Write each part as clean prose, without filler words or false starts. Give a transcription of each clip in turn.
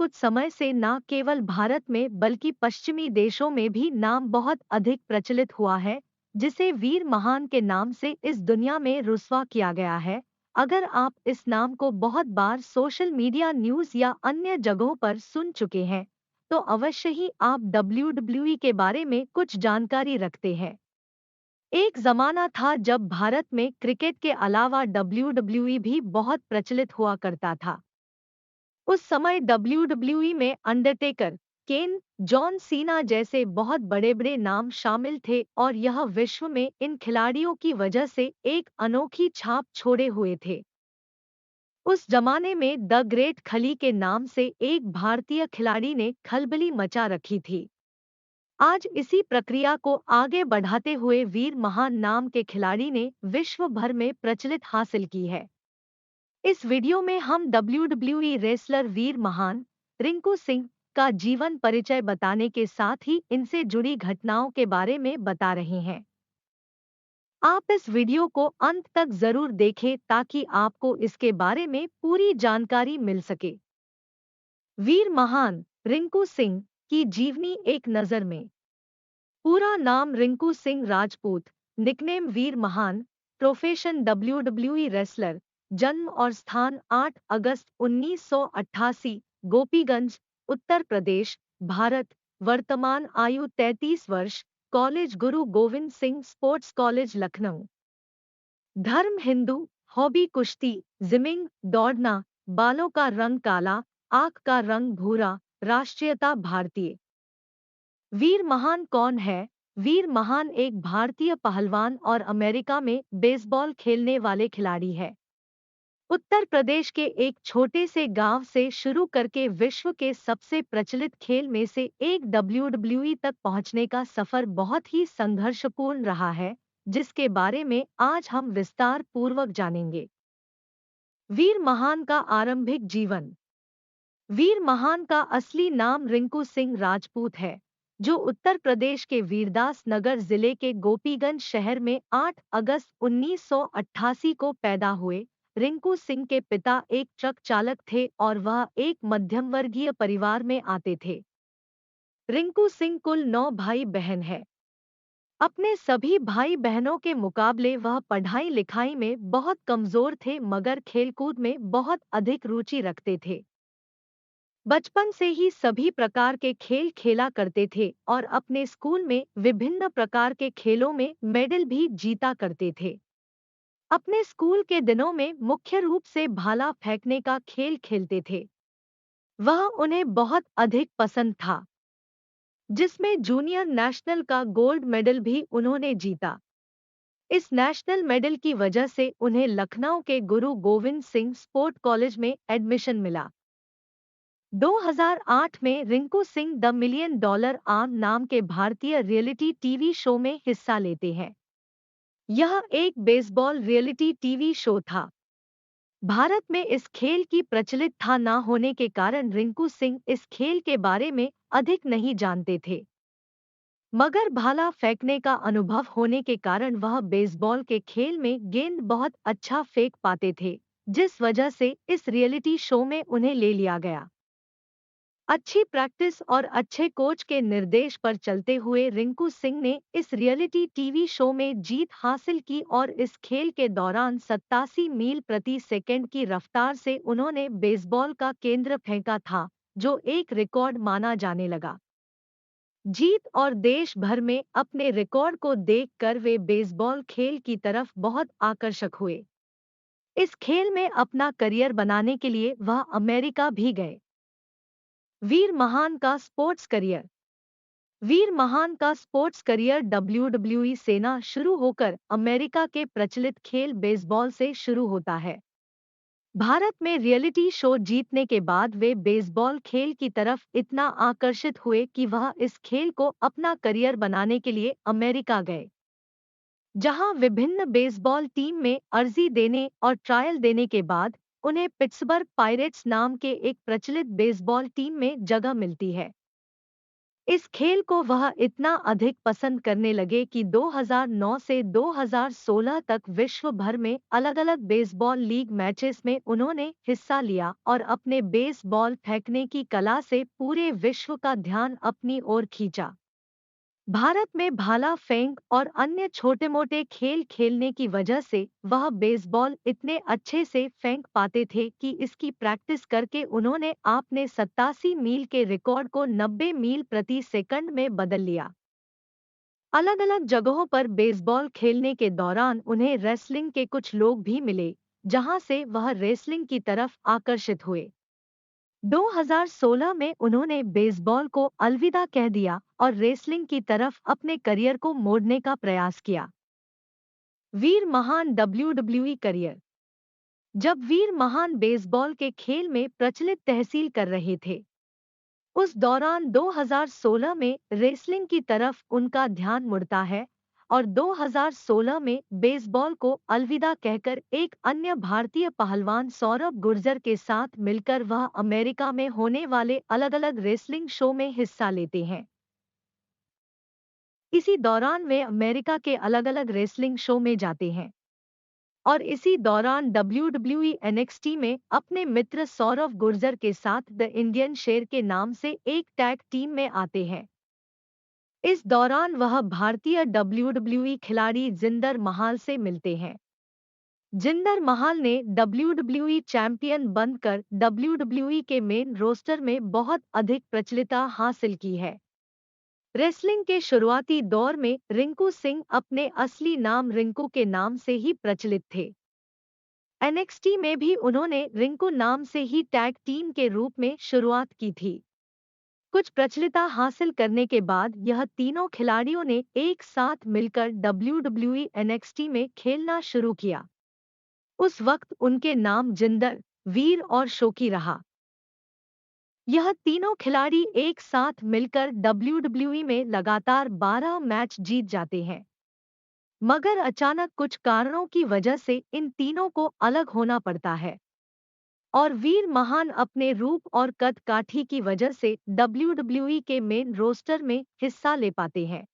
कुछ समय से न केवल भारत में बल्कि पश्चिमी देशों में भी नाम बहुत अधिक प्रचलित हुआ है, जिसे वीर महान के नाम से इस दुनिया में रुस्वा किया गया है। अगर आप इस नाम को बहुत बार सोशल मीडिया, न्यूज़ या अन्य जगहों पर सुन चुके हैं, तो अवश्य ही आप डब्ल्यूडब्ल्यूई के बारे में कुछ जानकारी रखते हैं। एक जमाना था जब भारत में क्रिकेट के अलावा डब्ल्यूडब्ल्यूई भी बहुत प्रचलित हुआ करता था। उस समय डब्ल्यूडब्ल्यूई में अंडरटेकर, केन, जॉन सीना जैसे बहुत बड़े-बड़े नाम शामिल थे और यह विश्व में इन खिलाड़ियों की वजह से एक अनोखी छाप छोड़े हुए थे। उस जमाने में द ग्रेट खली के नाम से एक भारतीय खिलाड़ी ने खलबली मचा रखी थी। आज इसी प्रक्रिया को आगे बढ़ाते हुए वीर महान नाम के खिलाड़ी ने विश्व भर में प्रचलित हासिल की है। इस वीडियो में हम डब्ल्यूडब्ल्यूई रेसलर वीर महान, रिंकू सिंह का जीवन परिचय बताने के साथ ही इनसे जुड़ी घटनाओं के बारे में बता रहे हैं। आप इस वीडियो को अंत तक जरूर देखें ताकि आपको इसके बारे में पूरी जानकारी मिल सके। वीर महान रिंकू सिंह की जीवनी एक नज़र में। पूरा नाम रिंकू सिंह राजपूत, निकनेम वीर महान, प्रोफेशन डब्ल्यूडब्ल्यूई रेसलर, जन्म और स्थान 8 अगस्त 1988, गोपीगंज, उत्तर प्रदेश, भारत, वर्तमान आयु 33 वर्ष, कॉलेज गुरु गोविंद सिंह स्पोर्ट्स कॉलेज लखनऊ। धर्म हिंदू, हॉबी कुश्ती, जिमिंग, दौड़ना, बालों का रंग काला, आंख का रंग भूरा, राष्ट्रीयता भारतीय। वीर महान कौन है? वीर महान एक भारतीय पहलवान और अमेरिका में बेसबॉल खेलने वाले खिलाड़ी है। उत्तर प्रदेश के एक छोटे से गांव से शुरू करके विश्व के सबसे प्रचलित खेल में से एक डब्ल्यूडब्ल्यूई तक पहुंचने का सफर बहुत ही संघर्षपूर्ण रहा है, जिसके बारे में आज हम विस्तार पूर्वक जानेंगे। वीर महान का आरंभिक जीवन। वीर महान का असली नाम रिंकू सिंह राजपूत है, जो उत्तर प्रदेश के वीरदास नगर जिले के गोपीगंज शहर में 8 अगस्त 1988 को पैदा हुए। रिंकू सिंह के पिता एक ट्रक चालक थे और वह एक मध्यम वर्गीय परिवार में आते थे। रिंकू सिंह कुल 9 भाई बहन है। अपने सभी भाई बहनों के मुकाबले वह पढ़ाई लिखाई में बहुत कमजोर थे, मगर खेलकूद में बहुत अधिक रुचि रखते थे। बचपन से ही सभी प्रकार के खेल खेला करते थे और अपने स्कूल में विभिन्न प्रकार के खेलों में मेडल भी जीता करते थे। अपने स्कूल के दिनों में मुख्य रूप से भाला फेंकने का खेल खेलते थे। वह उन्हें बहुत अधिक पसंद था, जिसमें जूनियर नेशनल का गोल्ड मेडल भी उन्होंने जीता। इस नेशनल मेडल की वजह से उन्हें लखनऊ के गुरु गोविंद सिंह स्पोर्ट कॉलेज में एडमिशन मिला। 2008 में Rinku Singh the million dollar arm नाम के भारतीय रियलिटी टीवी शो में हिस्सा लेते हैं। यह एक बेसबॉल रियलिटी टीवी शो था। भारत में इस खेल की प्रचलित था न होने के कारण रिंकू सिंह इस खेल के बारे में अधिक नहीं जानते थे, मगर भाला फेंकने का अनुभव होने के कारण वह बेसबॉल के खेल में गेंद बहुत अच्छा फेंक पाते थे, जिस वजह से इस रियलिटी शो में उन्हें ले लिया गया। अच्छी प्रैक्टिस और अच्छे कोच के निर्देश पर चलते हुए रिंकू सिंह ने इस रियलिटी टीवी शो में जीत हासिल की और इस खेल के दौरान 87 मील प्रति सेकंड की रफ्तार से उन्होंने बेसबॉल का केंद्र फेंका था, जो एक रिकॉर्ड माना जाने लगा। जीत और देश भर में अपने रिकॉर्ड को देखकर वे बेसबॉल खेल की तरफ बहुत आकर्षक हुए। इस खेल में अपना करियर बनाने के लिए वह अमेरिका भी गए। वीर महान का स्पोर्ट्स करियर। वीर महान का स्पोर्ट्स करियर डब्ल्यूडब्ल्यूई सेना शुरू होकर अमेरिका के प्रचलित खेल बेसबॉल से शुरू होता है। भारत में रियलिटी शो जीतने के बाद वे बेसबॉल खेल की तरफ इतना आकर्षित हुए कि वह इस खेल को अपना करियर बनाने के लिए अमेरिका गए, जहां विभिन्न बेसबॉल टीम में अर्जी देने और ट्रायल देने के बाद उन्हें पिट्सबर्ग पायरेट्स नाम के एक प्रचलित बेसबॉल टीम में जगह मिलती है। इस खेल को वह इतना अधिक पसंद करने लगे कि 2009 से 2016 तक विश्व भर में अलग-अलग बेसबॉल लीग मैचेस में उन्होंने हिस्सा लिया और अपने बेसबॉल फेंकने की कला से पूरे विश्व का ध्यान अपनी ओर खींचा। भारत में भाला फेंक और अन्य छोटे-मोटे खेल खेलने की वजह से वह बेसबॉल इतने अच्छे से फेंक पाते थे कि इसकी प्रैक्टिस करके उन्होंने आपने 87 मील के रिकॉर्ड को 90 मील प्रति सेकंड में बदल लिया। अलग-अलग जगहों पर बेसबॉल खेलने के दौरान उन्हें रेसलिंग के कुछ लोग भी मिले, जहां से वह रेसलिंग की तरफ आकर्षित हुए। 2016 में उन्होंने बेसबॉल को अलविदा कह दिया और रेसलिंग की तरफ अपने करियर को मोड़ने का प्रयास किया। वीर महान डब्ल्यूडब्ल्यूई करियर। जब वीर महान बेसबॉल के खेल में प्रचलित तहसील कर रहे थे, उस दौरान 2016 में रेसलिंग की तरफ उनका ध्यान मुड़ता है और 2016 में बेसबॉल को अलविदा कहकर एक अन्य भारतीय पहलवान सौरभ गुर्जर के साथ मिलकर वह अमेरिका में होने वाले अलग-अलग रेसलिंग शो में हिस्सा लेते हैं। इसी दौरान वे अमेरिका के अलग-अलग रेसलिंग शो में जाते हैं और इसी दौरान डब्ल्यूडब्ल्यूई एनएक्सटी में अपने मित्र सौरभ गुर्जर के साथ द इंडियन शेर के नाम से एक टैग टीम में आते हैं। इस दौरान वह भारतीय डब्ल्यूडब्ल्यूई खिलाड़ी जिंदर महाल से मिलते हैं। जिंदर महाल ने डब्ल्यूडब्ल्यूई चैंपियन बनकर डब्ल्यूडब्ल्यूई के मेन रोस्टर में बहुत अधिक प्रचलितता हासिल की है। रेसलिंग के शुरुआती दौर में रिंकू सिंह अपने असली नाम रिंकू के नाम से ही प्रचलित थे। एनएक्सटी में भी उन्होंने रिंकू नाम से ही टैग टीम के रूप में शुरुआत की थी। कुछ प्रचलितता हासिल करने के बाद यह तीनों खिलाड़ियों ने एक साथ मिलकर डब्ल्यूडब्ल्यूई एनएक्सटी में खेलना शुरू किया। उस वक्त उनके नाम जिंदर, वीर और शोकी रहा। यह तीनों खिलाड़ी एक साथ मिलकर डब्ल्यूडब्ल्यूई में लगातार 12 मैच जीत जाते हैं। मगर अचानक कुछ कारणों की वजह से इन तीनों को अलग होना पड़ता है और वीर महान अपने रूप और कद काठी की वजह से डब्ल्यूडब्ल्यूई के मेन रोस्टर में हिस्सा ले पाते हैं।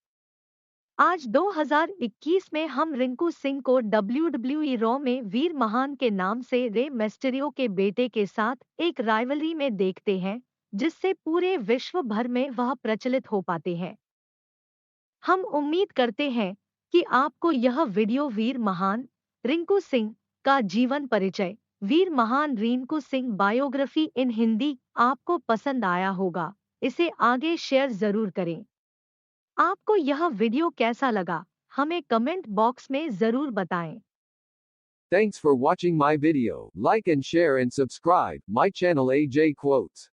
आज 2021 में हम रिंकू सिंह को डब्ल्यूडब्ल्यूई रॉ में वीर महान के नाम से रे मिस्टेरियो के बेटे के साथ एक राइवलरी में देखते हैं, जिससे पूरे विश्व भर में वह प्रचलित हो पाते हैं। हम उम्मीद करते हैं कि आपको यह वीडियो वीर महान रिंकू सिंह का जीवन परिचय, वीर महान रिंकू सिंह बायोग्राफी इन हिंदी आपको पसंद आया होगा। इसे आगे शेयर जरूर करें। आपको यह वीडियो कैसा लगा, हमें कमेंट बॉक्स में जरूर बताएं। Thanks for watching my video. Like and share and subscribe my channel AJ Quotes.